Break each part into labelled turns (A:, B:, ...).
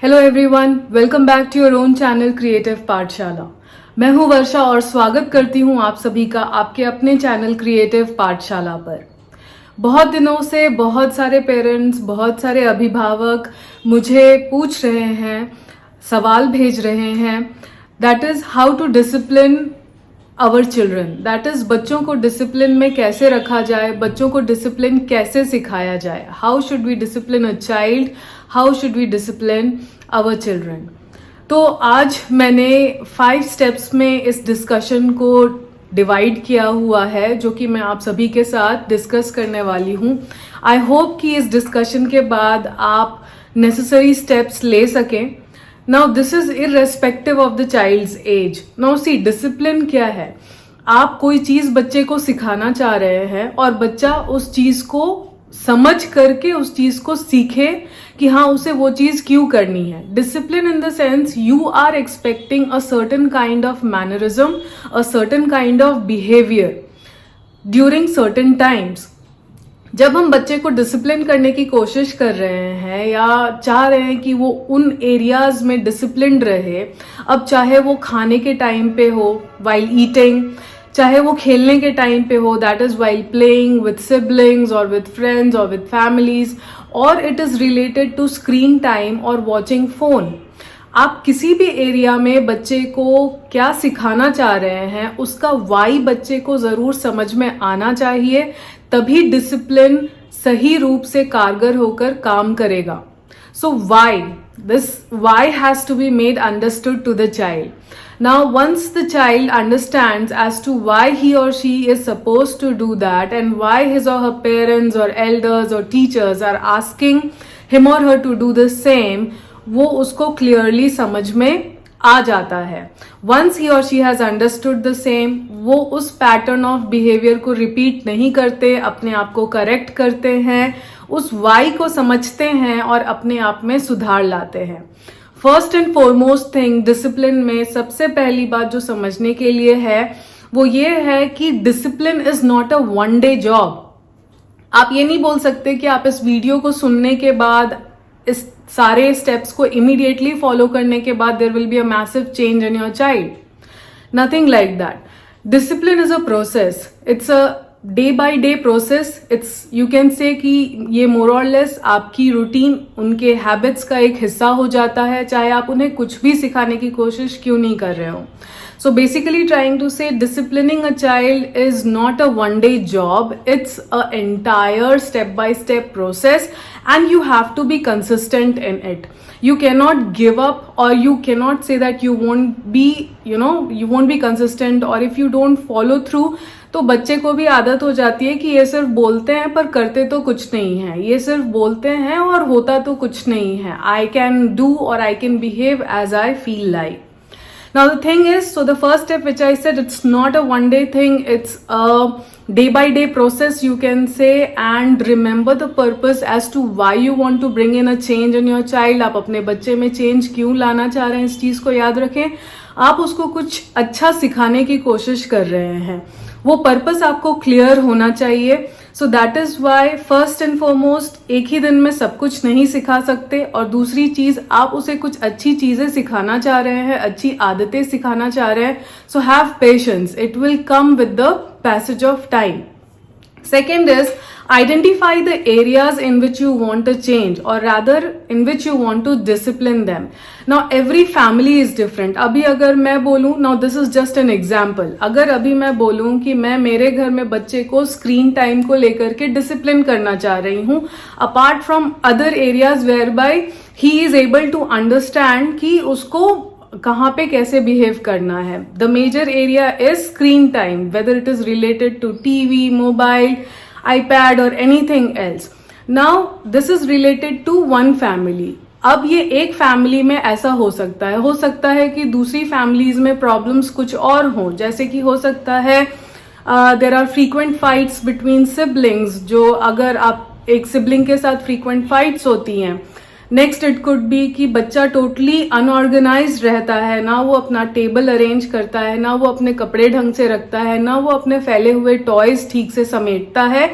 A: Hello everyone, welcome back to your own channel creative Pathshala. मैं हूं वर्षा और स्वागत करती हूं आप सभी का आपके अपने चैनल क्रिएटिव पाठशाला पर। बहुत दिनों से बहुत सारे पेरेंट्स, बहुत सारे अभिभावक मुझे पूछ रहे हैं, सवाल भेज रहे हैं, that is how to discipline our children. That is बच्चों को डिसिप्लिन में कैसे रखा जाए, बच्चों को डिसिप्लिन कैसे सिखाया जाए। How should we discipline a child, how should we discipline our children. तो आज मैंने 5 स्टेप्स में इस डिस्कशन को डिवाइड किया हुआ है, जो कि मैं आप सभी के साथ डिस्कस करने वाली हूँ। आई होप कि इस डिस्कशन के बाद आप नेसेसरी स्टेप्स ले सकें। Now this is irrespective of the child's age. Now see, discipline क्या है? आप कोई चीज बच्चे को सिखाना चाह रहे हैं और बच्चा उस चीज को समझ करके उस चीज को सीखे कि हाँ, उसे वो चीज क्यों करनी है। Discipline in the sense you are expecting a certain kind of mannerism, a certain kind of behaviour during certain times. जब हम बच्चे को डिसिप्लिन करने की कोशिश कर रहे हैं या चाह रहे हैं कि वो उन एरियाज में डिसिप्लिन्ड रहे, अब चाहे वो खाने के टाइम पे हो वाइल ईटिंग, चाहे वो खेलने के टाइम पे हो, that is while playing with siblings और विद फ्रेंड्स और विद फैमिलीज, और it is related to screen time और वॉचिंग फोन। आप किसी भी एरिया में बच्चे को क्या सिखाना चाह रहे हैं, उसका वाई बच्चे को जरूर समझ में आना चाहिए, तभी डिसिप्लिन सही रूप से कारगर होकर काम करेगा। So why has to be made understood to the child. Now, once the child understands as to why he or she is supposed to do that and why his or her parents or elders or teachers are asking him or her to do the same, वो उसको clearly समझ में आ जाता है। Once he or she has understood the same, वो उस pattern of behavior को repeat नहीं करते, अपने आप को correct करते हैं, उस why को समझते हैं और अपने आप में सुधार लाते हैं। First and foremost thing, discipline में सबसे पहली बात जो समझने के लिए है वो ये है कि discipline is not a one day job. आप ये नहीं बोल सकते कि आप इस वीडियो को सुनने के बाद, इस सारे स्टेप्स को इमीडिएटली फॉलो करने के बाद there will be a massive change in your child. Nothing like that. Discipline is a process, it's a day by day process. It's, you can say कि ये मोर और लेस आपकी रूटीन, उनके habits का एक हिस्सा हो जाता है, चाहे आप उन्हें कुछ भी सिखाने की कोशिश क्यों नहीं कर रहे हो। सो बेसिकली ट्राइंग टू से disciplining a child is not a one day job, it's a entire step by step process and you have to be consistent in it. You cannot give up or you cannot say that you won't be, you won't be consistent, or if you don't follow through, तो बच्चे को भी आदत हो जाती है कि ये सिर्फ बोलते हैं पर करते तो कुछ नहीं है, ये सिर्फ बोलते हैं और होता तो कुछ नहीं है। I can do or I can behave as I feel like. Now the thing is, so the first step which I said, it's not a one day thing, it's a day by day process, you can say, and remember the purpose as to why you want to bring in a change in your child. आप अपने बच्चे में change क्यों लाना चाह रहे हैं, इस चीज को याद रखें। आप उसको कुछ अच्छा सिखाने की कोशिश कर रहे हैं, वो पर्पस आपको क्लियर होना चाहिए। So that is why first and foremost, एक ही दिन में सब कुछ नहीं सिखा सकते, और दूसरी चीज, आप उसे कुछ अच्छी चीजें सिखाना चाह रहे हैं, अच्छी आदतें सिखाना चाह रहे हैं, so have patience, it will come with the passage of time. Second is, identify the areas in which you want a change, or rather in which you want to discipline them. Now every family is different. अभी अगर मैं बोलूँ, now this is just an example, अगर अभी मैं बोलूँ कि मैं मेरे घर में बच्चे को स्क्रीन टाइम को लेकर के डिसिप्लिन करना चाह रही हूँ, apart from other areas where by he is able to understand कि उसको कहाँ पे कैसे बिहेव करना है। The major area is screen time, whether it is related to TV, mobile, iPad और anything else. Now this is related to one family. अब ये एक फैमिली में ऐसा हो सकता है कि दूसरी फैमिलीज में प्रॉब्लम्स कुछ और हों, जैसे कि हो सकता है there are frequent fights between siblings, जो अगर आप एक सिबलिंग के साथ फ्रीक्वेंट फाइट्स होती हैं। नेक्स्ट इट कुड बी कि बच्चा टोटली अनऑर्गेनाइज्ड रहता है, ना वो अपना टेबल अरेंज करता है, ना वो अपने कपड़े ढंग से रखता है, ना वो अपने फैले हुए टॉयज ठीक से समेटता है,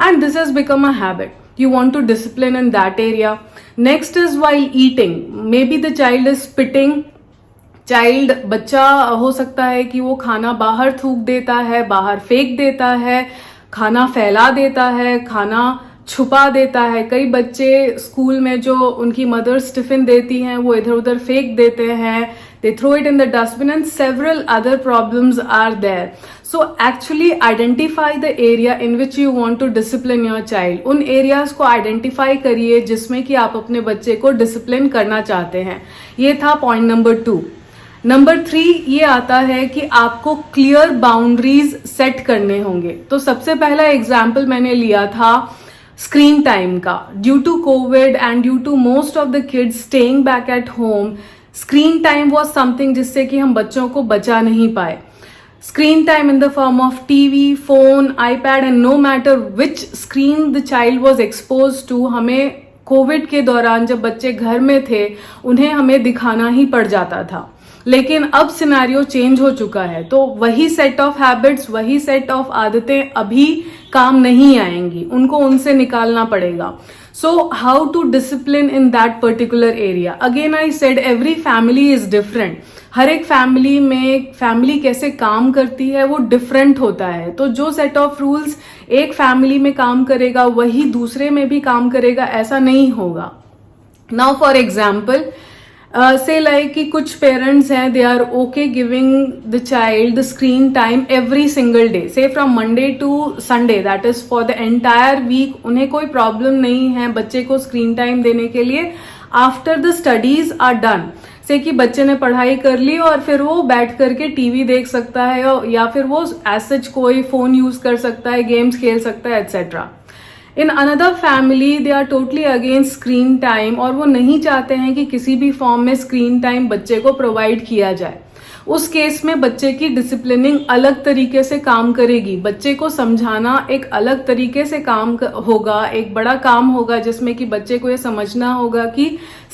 A: and this has become a habit. you want to discipline in that area. Next is while eating, maybe the child is spitting. Child बच्चा हो सकता है कि वो खाना बाहर थूक देता है, बाहर फेंक देता है, खाना फैला देता है, खाना छुपा देता है. कई बच्चे स्कूल में जो उनकी मदर्स टिफिन देती हैं वो इधर उधर फेंक देते हैं. They throw it in the dustbin and several other problems are there. So actually identify the area in which you want to discipline your child. उन areas को identify करिए जिसमें कि आप अपने बच्चे को discipline करना चाहते हैं. ये था point number 2. नंबर 3 ये आता है कि आपको क्लियर बाउंड्रीज सेट करने होंगे. तो सबसे पहला एग्जाम्पल मैंने लिया था स्क्रीन टाइम का. Due to Covid and due to most of the kids staying back at home, screen time was something जिससे कि हम बच्चों को बचा नहीं पाए. Screen time in the form of TV, phone, iPad and no matter which screen the child was expose to, हमें Covid के दौरान जब बच्चे घर में थे उन्हें हमें दिखाना ही पड़ जाता था. लेकिन अब सिनेरियो चेंज हो चुका है, तो वही सेट ऑफ हैबिट्स, वही सेट ऑफ आदतें अभी काम नहीं आएंगी, उनको उनसे निकालना पड़ेगा. So how to discipline in that particular area. Again I said every family is different. हर एक फैमिली में फैमिली कैसे काम करती है वो डिफरेंट होता है. तो जो सेट ऑफ रूल्स एक फैमिली में काम करेगा वही दूसरे में भी काम करेगा, ऐसा नहीं होगा. Now for example, say like कि कुछ पेरेंट्स हैं, they are okay giving the child the screen time every single day, say from Monday to Sunday, that is for the entire week. उन्हें कोई प्रॉब्लम नहीं है बच्चे को स्क्रीन टाइम देने के लिए after the studies are done. Say कि बच्चे ने पढ़ाई कर ली और फिर वो बैठ करके टीवी देख सकता है या फिर वो एज सच कोई फोन यूज कर सकता है, गेम्स खेल सकता है, etcetera. In another family they are totally against screen time और वो नहीं चाहते हैं कि किसी भी फॉर्म में स्क्रीन टाइम बच्चे को प्रोवाइड किया जाए. उस केस में बच्चे की डिसिप्लिनिंग अलग तरीके से काम करेगी. बच्चे को समझाना एक अलग तरीके से काम होगा, एक बड़ा काम होगा जिसमें कि बच्चे को ये समझना होगा कि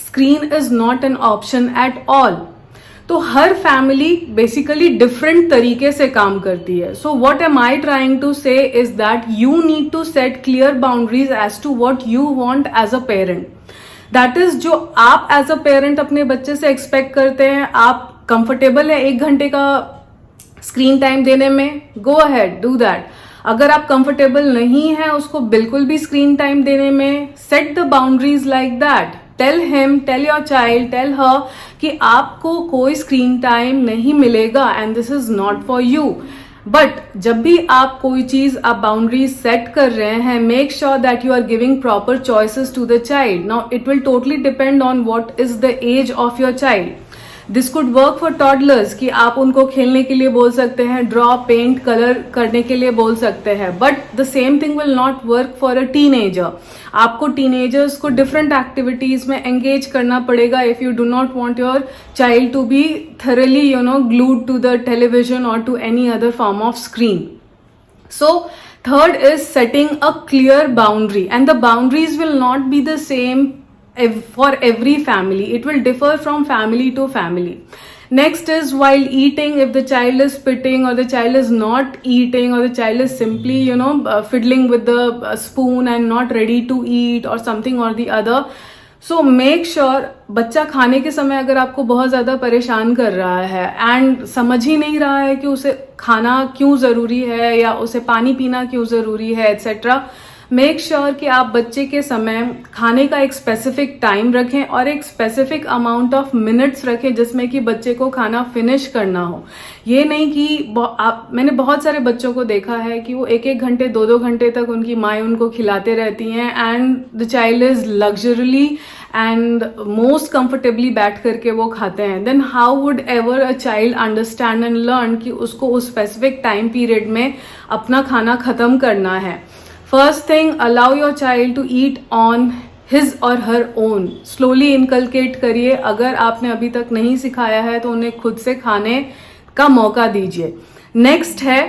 A: screen is not an option at all. तो हर फैमिली बेसिकली डिफरेंट तरीके से काम करती है. So what am I trying to say is that you need to set clear boundaries as to what you want as a parent. That is जो आप as a parent अपने बच्चे से एक्सपेक्ट करते हैं. आप कंफर्टेबल है 1 घंटे का स्क्रीन टाइम देने में, गो अहेड डू दैट. अगर आप कंफर्टेबल नहीं है उसको बिल्कुल भी स्क्रीन टाइम देने में, set the boundaries like that. Tell him, tell your child, tell her कि आपको कोई स्क्रीन टाइम नहीं मिलेगा and this is not for you. But जब भी आप कोई चीज, आप बाउंड्रीज सेट कर रहे हैं, make sure that you are giving proper choices to the child. Now it will totally depend on what is the age of your child. This could work for toddlers कि आप उनको खेलने के लिए बोल सकते हैं, ड्रॉ, पेंट, कलर करने के लिए बोल सकते हैं. But the same thing will not work for a teenager. आपको टीनेजर्स को डिफरेंट एक्टिविटीज में एंगेज करना पड़ेगा if you do not want your child to be thoroughly glued to the television or to any other form of screen. So third is setting a clear boundary, and the boundaries will not be the same for every family. It will differ from family to family. Next is while eating, if the child is spitting or the child is not eating or the child is simply fiddling with the spoon and not ready to eat or something or the other, so make sure बच्चा खाने के समय अगर आपको बहुत ज्यादा परेशान कर रहा है एंड समझ ही नहीं रहा है कि उसे खाना क्यों जरूरी है या उसे पानी पीना क्यों जरूरी है, एटसेट्रा, मेक श्योर कि आप बच्चे के समय खाने का एक स्पेसिफिक टाइम रखें और एक स्पेसिफिक अमाउंट ऑफ मिनट्स रखें जिसमें कि बच्चे को खाना फिनिश करना हो. ये नहीं कि मैंने बहुत सारे बच्चों को देखा है कि वो 1-1 घंटे 2-2 घंटे तक उनकी माएँ उनको खिलाते रहती हैं and the child is luxuriously and most comfortably बैठ करके वो खाते हैं. Then how would ever a child understand and learn कि उसको उस स्पेसिफिक टाइम पीरियड में अपना खाना खत्म करना है. First thing, allow your child to eat on his or her own. Slowly inculcate करिए. अगर आपने अभी तक नहीं सिखाया है तो उन्हें खुद से खाने का मौका दीजिए. Next है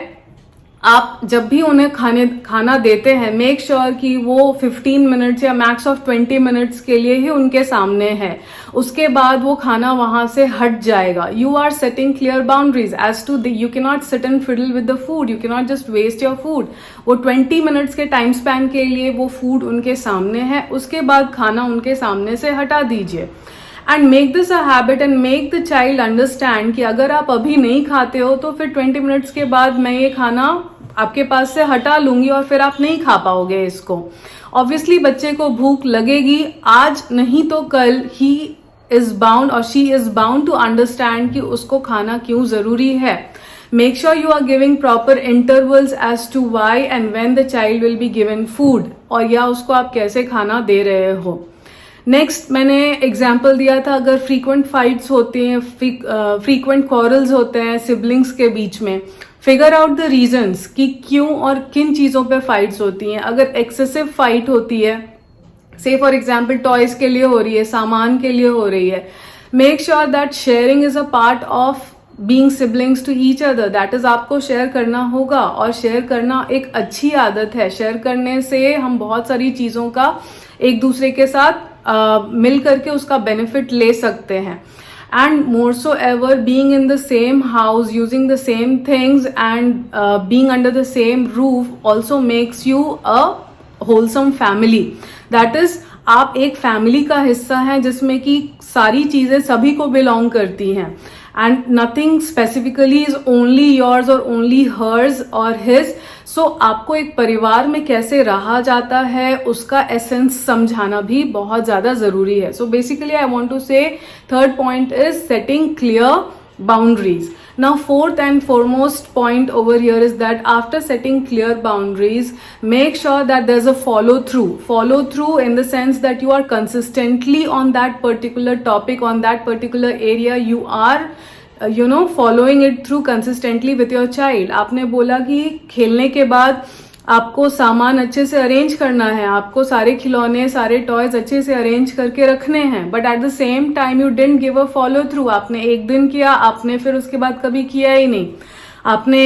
A: आप जब भी उन्हें खाना देते हैं, मेक श्योर कि वो 15 मिनट्स या मैक्स ऑफ 20 मिनट्स के लिए ही उनके सामने है। उसके बाद वो खाना वहां से हट जाएगा। You are setting clear boundaries as to you can not sit and fiddle with the food, you can not just waste your food. वो 20 मिनट्स के टाइम स्पैन के लिए वो फूड उनके सामने है, उसके बाद खाना उनके सामने से हटा दीजिए। And make this a habit and make the child understand कि अगर आप अभी नहीं खाते हो तो फिर 20 मिनट्स के बाद मैं ये खाना आपके पास से हटा लूंगी और फिर आप नहीं खा पाओगे इसको। ऑब्वियसली बच्चे को भूख लगेगी, आज नहीं तो कल ही इज बाउंड और she is bound to understand कि उसको खाना क्यों जरूरी है। Make sure you are giving proper intervals as to why and when the child will be given food, और या उसको आप कैसे खाना दे रहे हो। नेक्स्ट मैंने एग्जाम्पल दिया था, अगर फ्रीक्वेंट फाइट्स होती हैं, फ्रीक्वेंट क्वारल्स होते हैं सिबलिंग्स के बीच में, फिगर आउट द रीजंस कि क्यों और किन चीजों पे फाइट्स होती हैं। अगर एक्सेसिव फाइट होती है, से फॉर एग्जाम्पल टॉयज के लिए हो रही है, सामान के लिए हो रही है, make sure that sharing is a part of being siblings to each other. That is आपको शेयर करना होगा, और शेयर करना एक अच्छी आदत है। शेयर करने से हम बहुत सारी चीजों का एक दूसरे के साथ मिल करके उसका बेनिफिट ले सकते हैं। And more so ever, being in the same house, using the same things and being under the same roof also makes you a wholesome family. That is, आप एक फैमिली का हिस्सा हैं जिसमें कि सारी चीजें सभी को बिलोंग करती हैं, and nothing specifically is only yours और ओनली हर्स और हिज। सो आपको एक परिवार में कैसे रहा जाता है उसका एसेंस समझाना भी बहुत ज्यादा जरूरी है। So basically I want to say third point is setting clear boundaries. Now fourth and foremost point over here is that after setting clear boundaries, make sure that there's a follow through in the sense that you are consistently on that particular topic, on that particular area, you are following it through consistently with your child. आपने बोला कि खेलने के बाद आपको सामान अच्छे से अरेंज करना है, आपको सारे खिलौने, सारे टॉयज अच्छे से अरेंज करके रखने हैं, but at the same time you didn't give a follow through. आपने एक दिन किया, आपने फिर उसके बाद कभी किया ही नहीं। आपने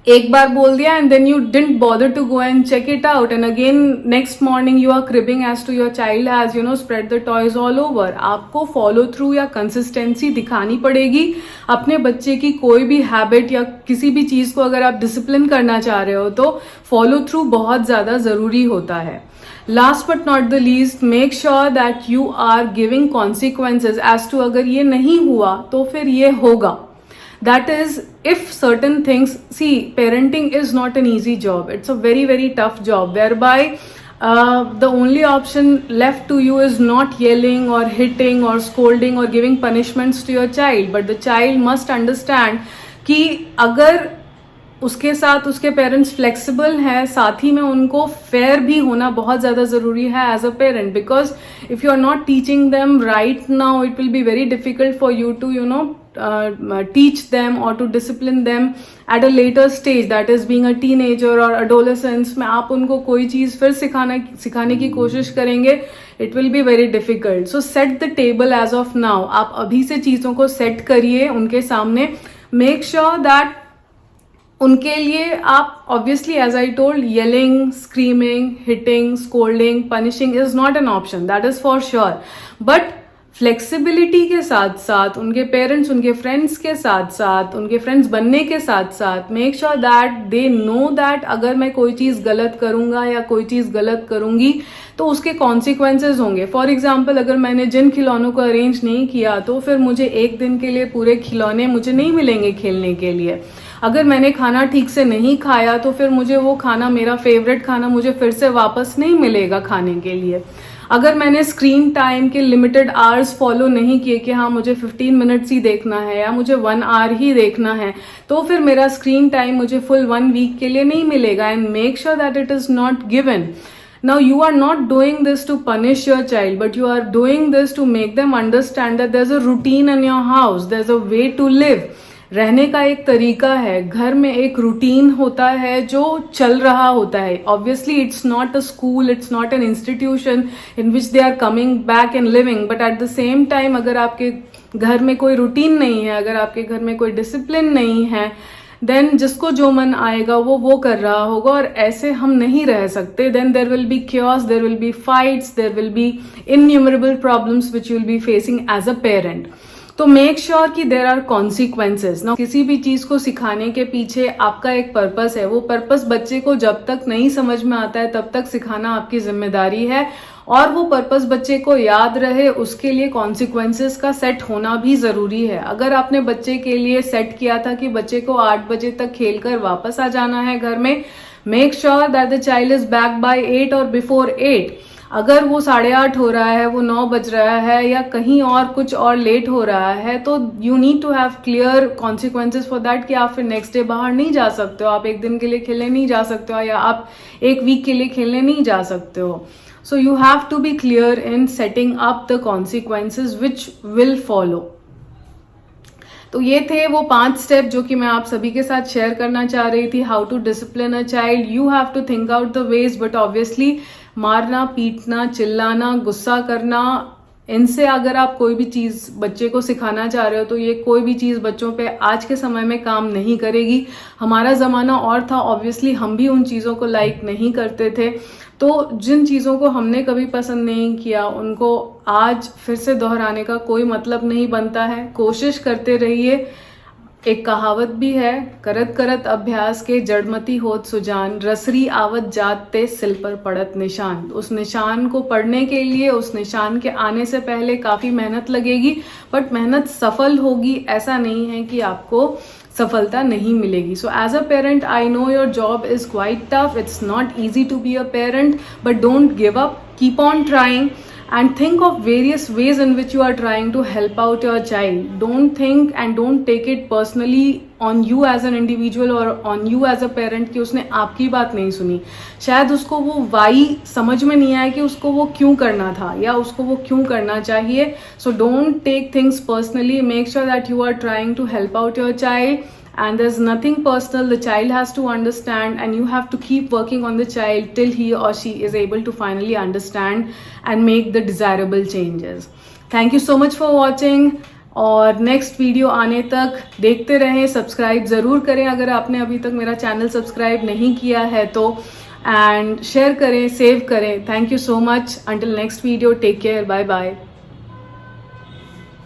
A: एक बार बोल दिया and then you didn't bother to go and check it out, and again next morning you are cribbing as to your child has spread the toys all over. आपको फॉलो थ्रू या कंसिस्टेंसी दिखानी पड़ेगी। अपने बच्चे की कोई भी habit या किसी भी चीज को अगर आप डिसिप्लिन करना चाह रहे हो तो फॉलो थ्रू बहुत ज्यादा जरूरी होता है। Last but not the least, make sure that you are giving consequences as to अगर ये नहीं हुआ तो फिर ये होगा। That is, if certain things, see, parenting is not an easy job. It's a very, very tough job whereby the only option left to you is not yelling or hitting or scolding or giving punishments to your child. But the child must understand कि अगर उसके साथ उसके parents flexible हैं, साथ ही में उनको fair भी होना बहुत ज़्यादा ज़रूरी है as a parent, because if you are not teaching them right now it will be very difficult for you to teach them or to discipline them at a later stage, that is being a teenager or adolescence में आप उनको कोई चीज़ फिर सिखाने की कोशिश करेंगे, it will be very difficult. So set the table as of now. आप अभी से चीज़ों को सेट करिए उनके सामने। Make sure that उनके लिए आप obviously, as I told, yelling, screaming, hitting, scolding, punishing is not an option. That is for sure. But flexibility के साथ साथ उनके पेरेंट्स, उनके फ्रेंड्स के साथ साथ, उनके फ्रेंड्स बनने के साथ साथ make sure that they know that अगर मैं कोई चीज़ गलत करूंगा या कोई चीज़ गलत करूंगी तो उसके कॉन्सिक्वेंसेज होंगे। फॉर एग्जाम्पल, अगर मैंने जिन खिलौनों को अरेंज नहीं किया तो फिर मुझे एक दिन के लिए पूरे खिलौने मुझे नहीं मिलेंगे खेलने के लिए। अगर मैंने खाना ठीक से नहीं खाया तो फिर मुझे वो खाना, मेरा फेवरेट खाना, मुझे फिर से वापस नहीं मिलेगा खाने के लिए। अगर मैंने स्क्रीन टाइम के लिमिटेड आवर्स फॉलो नहीं किए कि हाँ मुझे 15 मिनट्स ही देखना है या मुझे 1 आवर ही देखना है, तो फिर मेरा स्क्रीन टाइम मुझे फुल 1 वीक के लिए नहीं मिलेगा। And make sure that it is not given. Now you are not doing this to punish your child, but you are doing this to make them understand that there's a routine in your house, there's a way to live. रहने का एक तरीका है, घर में एक routine होता है जो चल रहा होता है। Obviously it's not a school, it's not an institution in which they are coming back and living, but at the same time अगर आपके घर में कोई रूटीन नहीं है, अगर आपके घर में कोई डिसिप्लिन नहीं है, देन जिसको जो मन आएगा वो कर रहा होगा, और ऐसे हम नहीं रह सकते. Then there will be chaos, there will be fights, there will be innumerable problems which you will be facing as a parent. तो मेक श्योर कि देर आर कॉन्सिक्वेंसेज ना. किसी भी चीज को सिखाने के पीछे आपका एक पर्पस है. वो पर्पस बच्चे को जब तक नहीं समझ में आता है तब तक सिखाना आपकी जिम्मेदारी है, और वो पर्पस बच्चे को याद रहे उसके लिए कॉन्सिक्वेंसेज का सेट होना भी जरूरी है. अगर आपने बच्चे के लिए सेट किया था कि बच्चे को 8 बजे तक खेलकर वापस आ जाना है घर में, make sure that the child is back by 8 और बिफोर 8. अगर वो 8:30 हो रहा है, वो 9 बज रहा है, या कहीं और कुछ और लेट हो रहा है, तो you need to have clear consequences for that कि आप फिर नेक्स्ट डे बाहर नहीं जा सकते हो, आप एक दिन के लिए खेलने नहीं जा सकते हो, या आप एक वीक के लिए खेलने नहीं जा सकते हो. So you have to be clear in setting up the consequences which will follow. तो ये थे वो 5 स्टेप जो कि मैं आप सभी के साथ शेयर करना चाह रही थी. How to discipline a child. You have to think out the ways, but obviously मारना, पीटना, चिल्लाना, गुस्सा करना, इनसे अगर आप कोई भी चीज बच्चे को सिखाना चाह रहे हो तो ये कोई भी चीज बच्चों पे आज के समय में काम नहीं करेगी. हमारा जमाना और था, ऑब्वियसली हम भी उन चीजों को लाइक नहीं करते थे. तो जिन चीजों को हमने कभी पसंद नहीं किया उनको आज फिर से दोहराने का कोई मतलब नहीं बनता है. कोशिश करते रहिए. एक कहावत भी है, करत करत अभ्यास के जड़मती होत सुजान, रसरी आवत जात ते सिल पर पड़त निशान. उस निशान को पढ़ने के लिए, उस निशान के आने से पहले काफी मेहनत लगेगी, बट मेहनत सफल होगी. ऐसा नहीं है कि आपको सफलता नहीं मिलेगी. So as a parent I know your job is quite tough. It's not easy to be a parent, but don't give up. Keep on trying and think of various ways in which you are trying to help out your child. Don't think and don't take it personally on you as an individual or on you as a parent कि उसने आपकी बात नहीं सुनी. शायद उसको वो Y समझ में नहीं आया कि उसको वो क्यों करना था या उसको वो क्यों करना चाहिए. So don't take things personally. Make sure that you are trying to help out your child. And there's nothing personal. The child has to understand, and you have to keep working on the child till he or she is able to finally understand and make the desirable changes. Thank you so much for watching. और next video आने तक देखते रहें. Subscribe ज़रूर करें अगर आपने अभी तक मेरा चैनल सब्सक्राइब नहीं किया है तो, एंड शेयर करें, सेव करें. Thank you so much. Until next video, take care, bye bye.